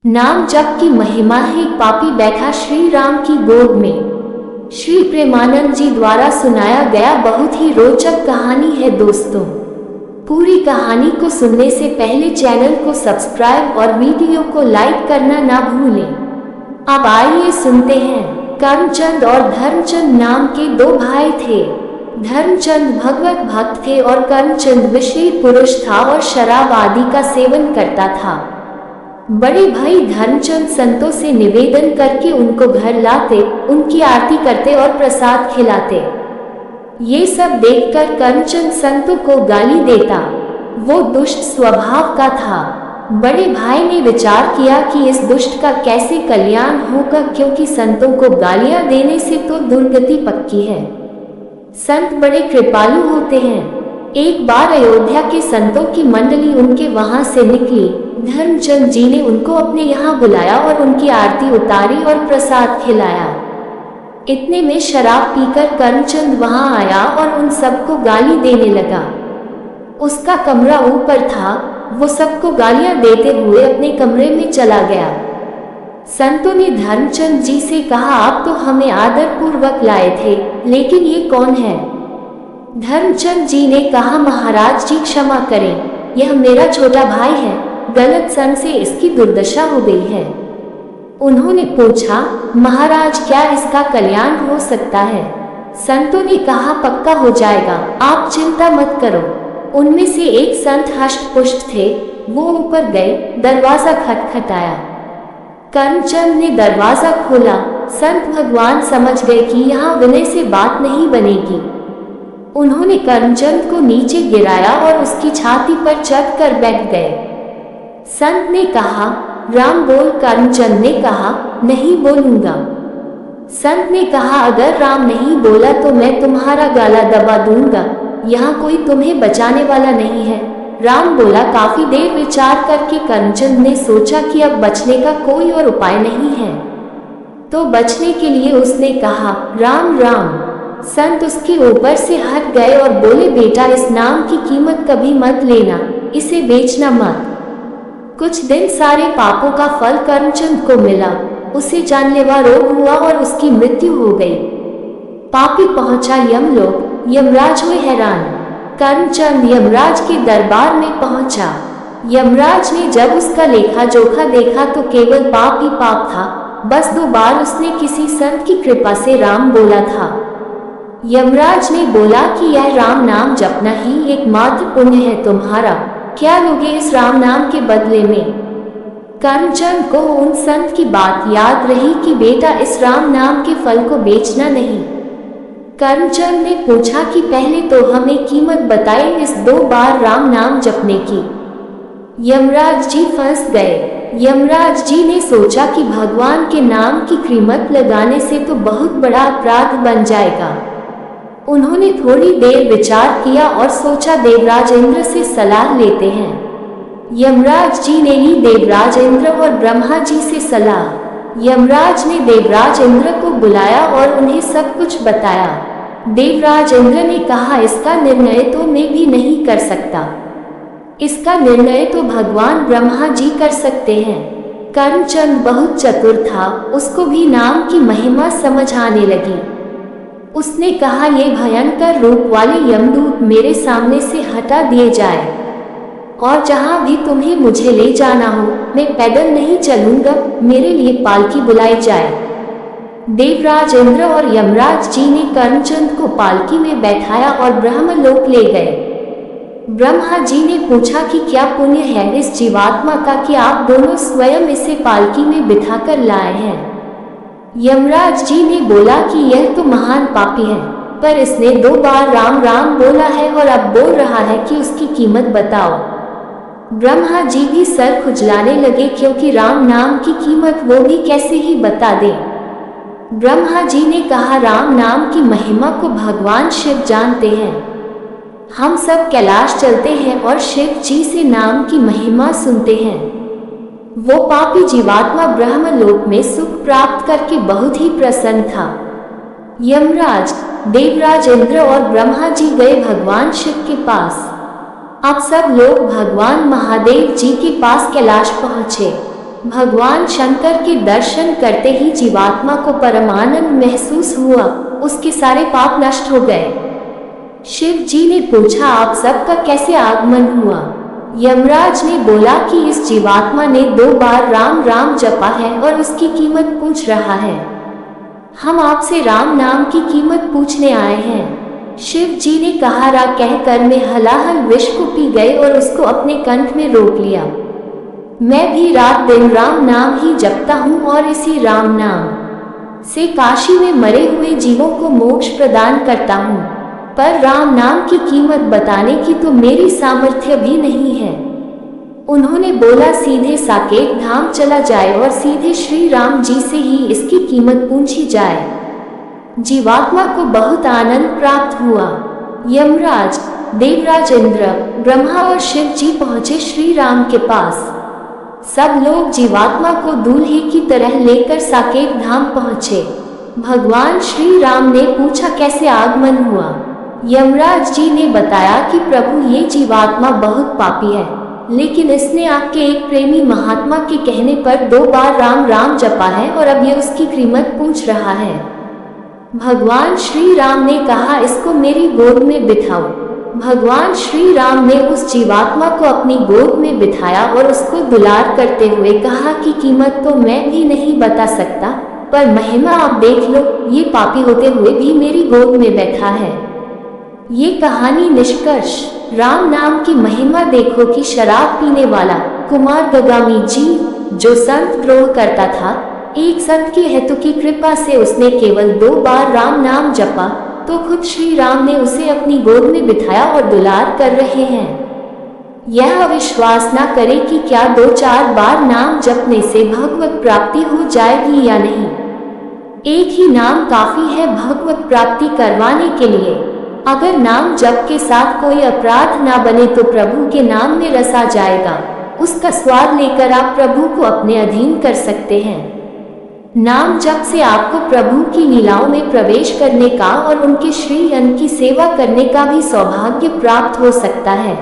नाम जप की महिमा है। पापी बैठा श्री राम की गोद में। श्री प्रेमानंद जी द्वारा सुनाया गया बहुत ही रोचक कहानी है दोस्तों। पूरी कहानी को सुनने से पहले चैनल को सब्सक्राइब और वीडियो को लाइक करना ना भूलें। अब आइए सुनते हैं। कर्मचंद और धर्मचंद नाम के दो भाई थे। धर्मचंद भगवत भक्त थे और कर्मचंद विषयी पुरुष था और शराब आदि का सेवन करता था। बड़े भाई धर्मचंद संतों से निवेदन करके उनको घर लाते, उनकी आरती करते और प्रसाद खिलाते। ये सब देखकर कर्मचंद संतों को गाली देता। वो दुष्ट स्वभाव का था। बड़े भाई ने विचार किया कि इस दुष्ट का कैसे कल्याण होगा, क्योंकि संतों को गालियां देने से तो दुर्गति पक्की है। संत बड़े कृपालु होते हैं। एक बार अयोध्या के संतों की मंडली उनके वहां से निकली। धर्मचंद जी ने उनको अपने यहाँ बुलाया और उनकी आरती उतारी और प्रसाद खिलाया। इतने में शराब पीकर कर्मचंद वहां आया और उन सबको गाली देने लगा। उसका कमरा ऊपर था। वो सबको गालियां देते हुए अपने कमरे में चला गया। संतों ने धर्मचंद जी से कहा, आप तो हमें आदर पूर्वक लाए थे, लेकिन ये कौन है? धर्मचंद जी ने कहा, महाराज जी क्षमा करें, यह मेरा छोटा भाई है। गलत संग से इसकी दुर्दशा हो गई है। उन्होंने पूछा, महाराज क्या इसका कल्याण हो सकता है? संतों ने कहा, पक्का हो जाएगा, आप चिंता मत करो। उनमें से एक संत हष्ट पुष्ट थे। वो ऊपर गए, दरवाजा खटखटाया। कर्मचंद ने दरवाजा खोला। संत भगवान समझ गए कि यहाँ विनय से बात नहीं बनेगी। उन्होंने कर्मचंद को नीचे गिराया और उसकी छाती पर चढ़कर बैठ गए। संत ने कहा, राम बोल। कर्मचंद ने कहा, नहीं बोलूंगा। संत ने कहा, अगर राम नहीं बोला तो मैं तुम्हारा गला दबा दूंगा। यहाँ कोई तुम्हें बचाने वाला नहीं है। राम बोला। काफी देर विचार करके कर्मचंद ने सोचा कि अब बचने का कोई और उपाय नहीं है, तो बचने के लिए उसने कहा, राम राम। संत उसके ऊपर से हट गए और बोले, बेटा इस नाम की कीमत कभी मत लेना, इसे बेचना मत। कुछ दिन सारे पापों का फल कर्मचंद को मिला। उसे जानलेवा रोग हुआ और उसकी मृत्यु हो गई। पापी पहुंचा यमलोक। यमराज हुए हैरान। कर्मचंद यमराज के दरबार में पहुंचा। यमराज ने जब उसका लेखा जोखा देखा तो केवल पाप ही पाप था। बस 2 बार उसने किसी संत की कृपा से राम बोला था। यमराज ने बोला कि यह राम नाम जपना ही एकमात्र पुण्य है तुम्हारा। क्या लोगे इस राम नाम के बदले में? कर्मचंद को उन संत की बात याद रही कि बेटा इस राम नाम के फल को बेचना नहीं। कर्मचंद ने पूछा कि पहले तो हमें कीमत बताए इस 2 बार राम नाम जपने की। यमराज जी फंस गए। यमराज जी ने सोचा कि भगवान के नाम की कीमत लगाने से तो बहुत बड़ा अपराध बन जाएगा। उन्होंने थोड़ी देर विचार किया और सोचा, देवराज इंद्र से सलाह लेते हैं। यमराज जी ने ली देवराज इंद्र और ब्रह्मा जी से सलाह। यमराज ने देवराज इंद्र को बुलाया और उन्हें सब कुछ बताया। देवराज इंद्र ने कहा, इसका निर्णय तो मैं भी नहीं कर सकता, इसका निर्णय तो भगवान ब्रह्मा जी कर सकते हैं। कर्मचंद बहुत चतुर था। उसको भी नाम की महिमा समझ आने लगी। उसने कहा, ये भयंकर रूप वाले यमदूत मेरे सामने से हटा दिए जाए और जहां भी तुम्हें मुझे ले जाना हो, मैं पैदल नहीं चलूंगा, मेरे लिए पालकी बुलाई जाए। देवराज इंद्र और यमराज जी ने कर्मचंद को पालकी में बैठाया और ब्रह्मलोक ले गए। ब्रह्मा जी ने पूछा कि क्या पुण्य है इस जीवात्मा का कि आप दोनों स्वयं इसे पालकी में बिठाकर लाए हैं? यमराज जी ने बोला कि यह तो महान पापी है, पर इसने 2 बार राम राम बोला है और अब बोल रहा है कि उसकी कीमत बताओ। ब्रह्मा जी भी सर खुजलाने लगे, क्योंकि राम नाम की कीमत वो भी कैसे ही बता दे। ब्रह्मा जी ने कहा, राम नाम की महिमा को भगवान शिव जानते हैं। हम सब कैलाश चलते हैं और शिव जी से नाम की महिमा सुनते हैं। वो पापी जीवात्मा ब्रह्मलोक में सुख प्राप्त करके बहुत ही प्रसन्न था। यमराज, देवराज इंद्र और ब्रह्मा जी गए भगवान शिव के पास। अब सब लोग भगवान महादेव जी के पास कैलाश पहुँचे। भगवान शंकर के दर्शन करते ही जीवात्मा को परमानंद महसूस हुआ, उसके सारे पाप नष्ट हो गए। शिव जी ने पूछा, आप सबका कैसे आगमन हुआ? यमराज ने बोला कि इस जीवात्मा ने 2 बार राम राम जपा है और उसकी कीमत पूछ रहा है। हम आपसे राम नाम की कीमत पूछने आए हैं। शिव जी ने कहा, रा कहकर मैं हलाहल विष को पी गए और उसको अपने कंठ में रोक लिया। मैं भी रात दिन राम नाम ही जपता हूँ और इसी राम नाम से काशी में मरे हुए जीवों को मोक्ष प्रदान करता हूँ, पर राम नाम की कीमत बताने की तो मेरी सामर्थ्य भी नहीं है। उन्होंने बोला, सीधे साकेत धाम चला जाए और सीधे श्री राम जी से ही इसकी कीमत पूछी जाए। जीवात्मा को बहुत आनंद प्राप्त हुआ। यमराज, देवराज इंद्र, ब्रह्मा और शिव जी पहुंचे श्री राम के पास। सब लोग जीवात्मा को दूल्हे की तरह लेकर साकेत धाम पहुंचे। भगवान श्री राम ने पूछा, कैसे आगमन हुआ? यमराज जी ने बताया कि प्रभु, ये जीवात्मा बहुत पापी है, लेकिन इसने आपके एक प्रेमी महात्मा के कहने पर 2 बार राम राम जपा है और अब ये उसकी कीमत पूछ रहा है। भगवान श्री राम ने कहा, इसको मेरी गोद में बिठाओ। भगवान श्री राम ने उस जीवात्मा को अपनी गोद में बिठाया और उसको दुलार करते हुए कहा कि कीमत तो मैं भी नहीं बता सकता, पर महिमा आप देख लो, ये पापी होते हुए भी मेरी गोद में बैठा है। ये कहानी निष्कर्ष, राम नाम की महिमा देखो कि शराब पीने वाला कुमार गगामी जी, जो संत द्रोह करता था, एक संत के हेतु की कृपा से उसने केवल 2 बार राम नाम जपा, तो खुद श्री राम ने उसे अपनी गोद में बिठाया और दुलार कर रहे हैं। यह अविश्वास न करें कि क्या 2-4 बार नाम जपने से भगवत प्राप्ति हो जाएगी या नहीं। एक ही नाम काफी है भगवत प्राप्ति करवाने के लिए। अगर नाम जप के साथ कोई अपराध ना बने तो प्रभु के नाम में रसा जाएगा, उसका स्वाद लेकर आप प्रभु को अपने अधीन कर सकते हैं। नाम जप से आपको प्रभु की लीलाओं में प्रवेश करने का और उनके श्री अन्न की सेवा करने का भी सौभाग्य प्राप्त हो सकता है।